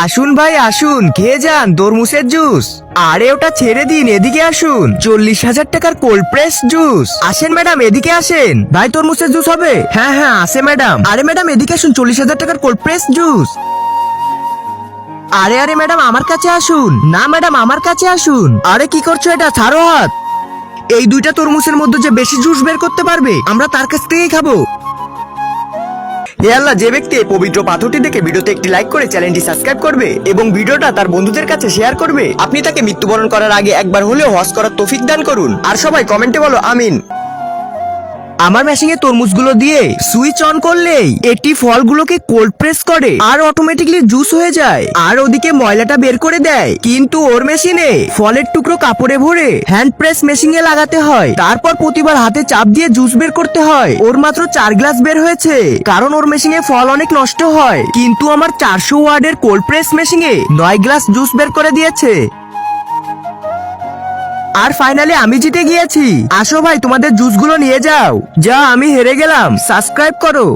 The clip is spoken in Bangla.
আসুন ভাই আসুন, খেয়ে যান তরমুজের জুস। আরে ওটা ছেড়ে দিন, এদিকে আসুন। 40,000 টাকার কোল্ড প্রেস জুস। আসেন ম্যাডাম, এদিকে আসেন। ভাই তরমুজের জুস হবে? হ্যাঁ হ্যাঁ আছে ম্যাডাম। আরে ম্যাডাম এদিকে আসুন, 40,000 টাকার কোল্ড প্রেস জুস। আরে আরে ম্যাডাম আমার কাছে আসুন। না ম্যাডাম আমার কাছে আসুন। আরে কি করছো এটা, ছাড়ো হাত। এই দুইটা তরমুজের মধ্যে যে বেশি জুস বের করতে পারবে আমরা তার কাছ থেকেই খাবো। হে আল্লাহ, যে ব্যক্তি এই পবিত্র পাথরটি দেখে ভিডিওতে একটি লাইক করে চ্যানেলটি সাবস্ক্রাইব করবে এবং ভিডিওটা তার বন্ধুদের কাছে শেয়ার করবে, আপনি তাকে মৃত্যুবরণ করার আগে একবার হলেও হজ করার তৌফিক দান করুন। আর সবাই কমেন্টে বলো আমিন। আমার মেশিনে তরমুজগুলো দিয়ে সুইচ অন করলেই এটি ফলগুলোকে কোল্ড প্রেস করে আর অটোমেটিকলি জুস হয়ে যায় আর ওদিকে ময়লাটা বের করে দেয়। কিন্তু ওর মেশিনে ফলের টুকরো কাপড়ে ভরে হ্যান্ড প্রেস মেশিনে লাগাতে হয়, তারপর প্রতিবার হাতে চাপ দিয়ে জুস বের করতে হয়। ওর মাত্র 4 গ্লাস বের হয়েছে, কারণ ওর মেশিনে ফল অনেক নষ্ট হয়। কিন্তু আমার 400 ওয়াটের কোল্ড প্রেস মেশিনে 9 গ্লাস জুস বের করে দিয়েছে। আর ফাইনালি আমি জিতে গিয়েছি। আসো ভাই তোমাদের জুসগুলো নিয়ে যাও। যা আমি হেরে গেলাম, সাবস্ক্রাইব করো।